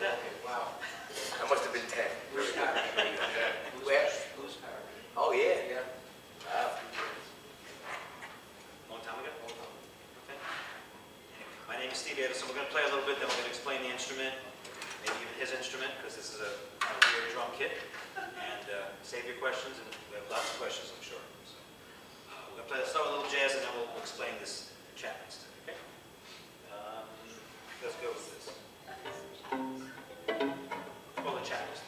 that. Wow. That must have been 10. Who's Harry? Where? Who's Harry? Oh, yeah. Yeah. Wow. Long time ago? Okay. My name is Steve Adelson. We're going to play a little bit, then we're going to explain the instrument, maybe even his instrument, because this is a weird drum kit. And save your questions, and we have lots of questions, I'm sure. So, we're going to start with a little jazz, and then we'll explain this Chapman Stick. Okay? Let's go with this. Well, the Chapman Stick.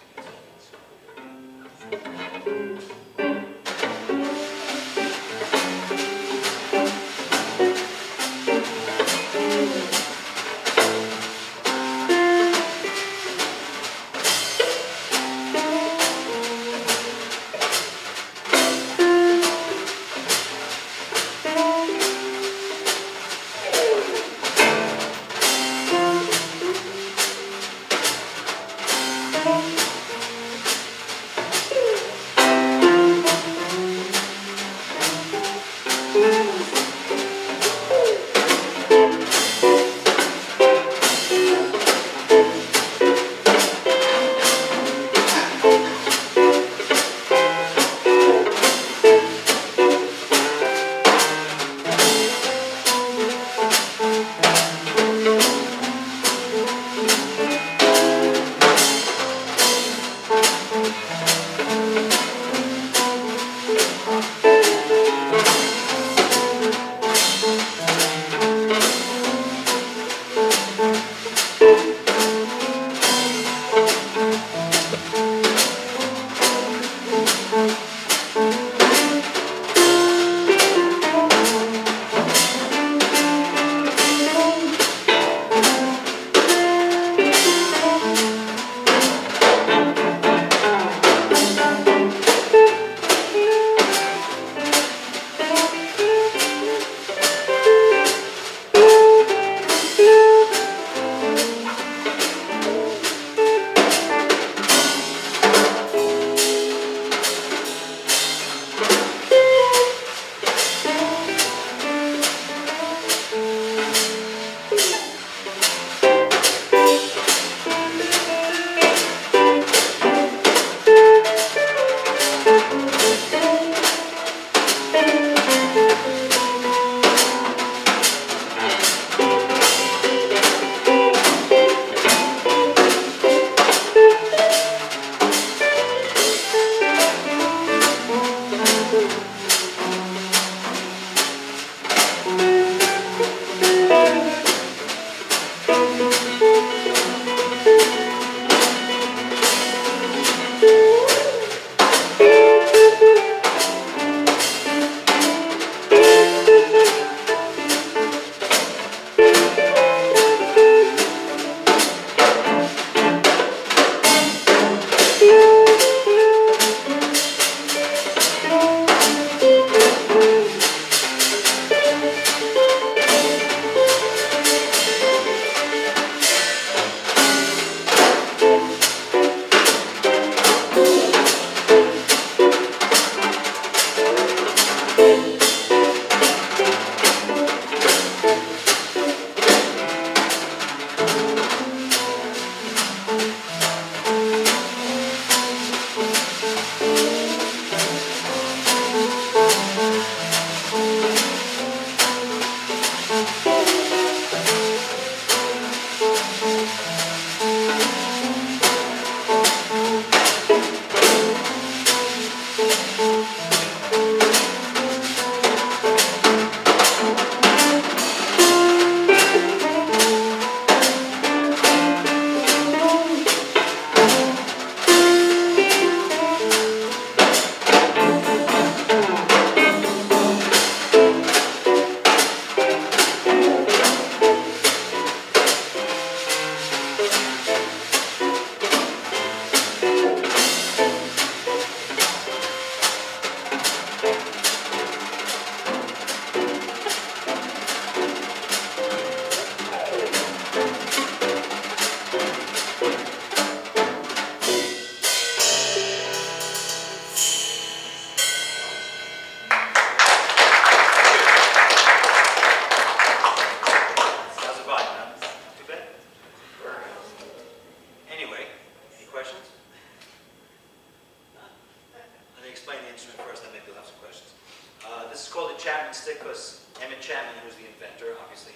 Chapman Stick because Emmett Chapman, who's the inventor, obviously,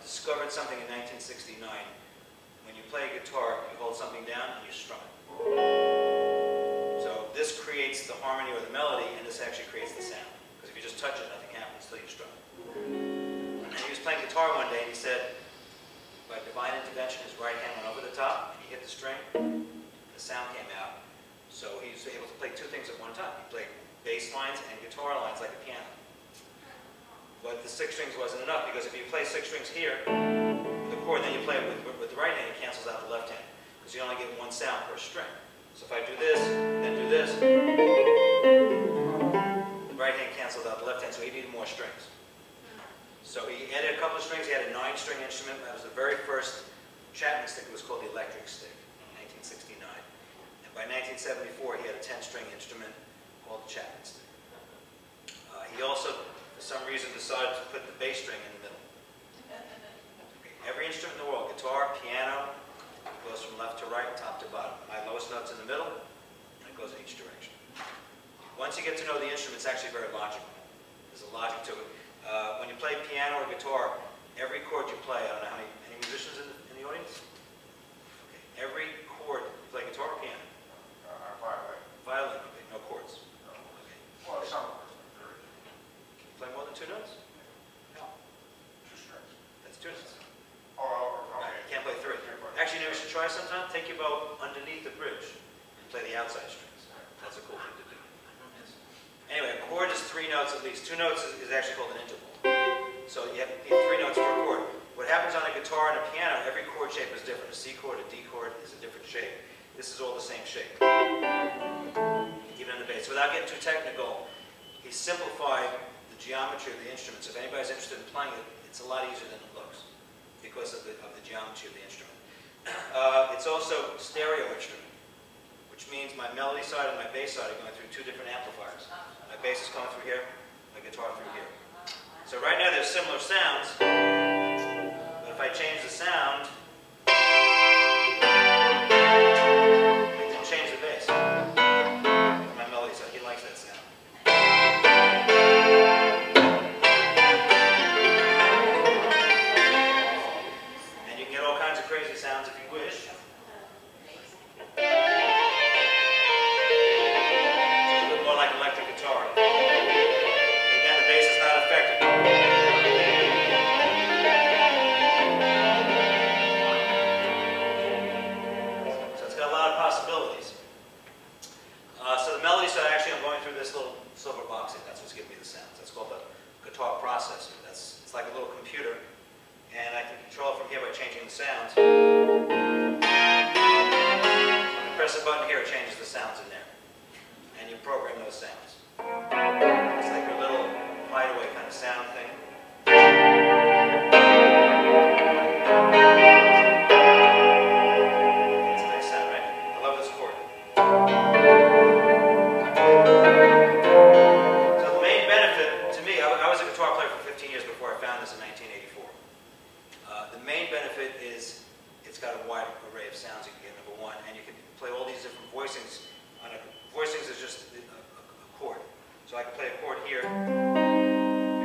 discovered something in 1969. When you play a guitar, you hold something down and you strum it. So this creates the harmony or the melody, and this actually creates the sound. Because if you just touch it, nothing happens until you strum it. And he was playing guitar one day, and he said, by divine intervention, his right hand went over the top, and he hit the string, and the sound came out. So he was able to play two things at one time. He played bass lines and guitar lines like a piano. But the 6 strings wasn't enough, because if you play 6 strings here, the chord, then you play it with the right hand, it cancels out the left hand, because you only get one sound per string. So if I do this, then do this, the right hand cancels out the left hand, so he needed more strings. So he added a couple of strings. He had a 9-string instrument. That was the very first Chapman Stick. It was called the electric stick in 1969. And by 1974, he had a 10-string instrument called the Chapman Stick. He also, for some reason, decided to put the bass string in the middle. Okay. Every instrument in the world, guitar, piano, goes from left to right, top to bottom. My lowest note's in the middle, and it goes in each direction. Once you get to know the instrument, it's actually very logical. There's a logic to it. When you play piano or guitar, every chord you play, I don't know how many musicians in the audience? Okay. Every chord, you play guitar or piano? Violin. Violin, okay, no chords. No. Okay. Well, some of us. Can you play more than 2 notes? No. 2 strings. That's 2 notes. Oh, Right, okay. you can't play 3. Actually, you know, we should try sometime. Take your bow underneath the bridge and play the outside strings. That's a cool thing to do. Yes. Anyway, a chord is 3 notes at least. 2 notes is actually called an interval. So you have 3 notes per chord. What happens on a guitar and a piano, every chord shape is different. A C chord, a D chord is a different shape. This is all the same shape, even in the bass. Without getting too technical, he simplified the geometry of the instrument. So if anybody's interested in playing it, it's a lot easier than it looks because of the geometry of the instrument. It's also a stereo instrument, which means my melody side and my bass side are going through 2 different amplifiers. My bass is coming through here, my guitar through here. So right now there's similar sounds, but if I change the sound, I can change the bass. My melody side, he likes that sound. And you can get all kinds of crazy sounds if you wish. It's a little more like electric guitar. Again, the bass is not affected. So it's got a lot of possibilities. So the melody side, actually, I'm going through this little silver box here. That's what's giving me the sounds. That's called the guitar processor. It's like a little computer, and I can control it from here by changing the sounds. When I press a button here, it changes the sounds in there, and you program those sounds. It's like a little hideaway kind of sound thing. It's a nice sound, right? I love this chord. So the main benefit to me, I was a guitar player for 15 years before I found this in 1984. The main benefit is it's got a wide array of sounds you can get, number one, and you can play all these different voicings. Voicings is just a chord. So I can play a chord here.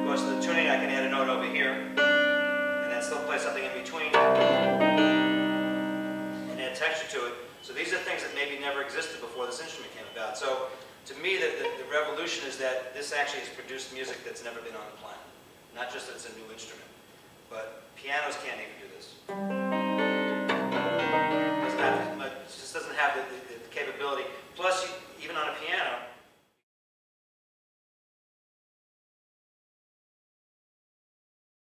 Because of the tuning, I can add a note over here, and then still play something in between, and add texture to it. So these are things that maybe never existed before this instrument came about. So to me, the revolution is that this actually has produced music that's never been on the planet. Not just that it's a new instrument, but pianos can't even do this. It just doesn't have the capability. Plus, even on a piano,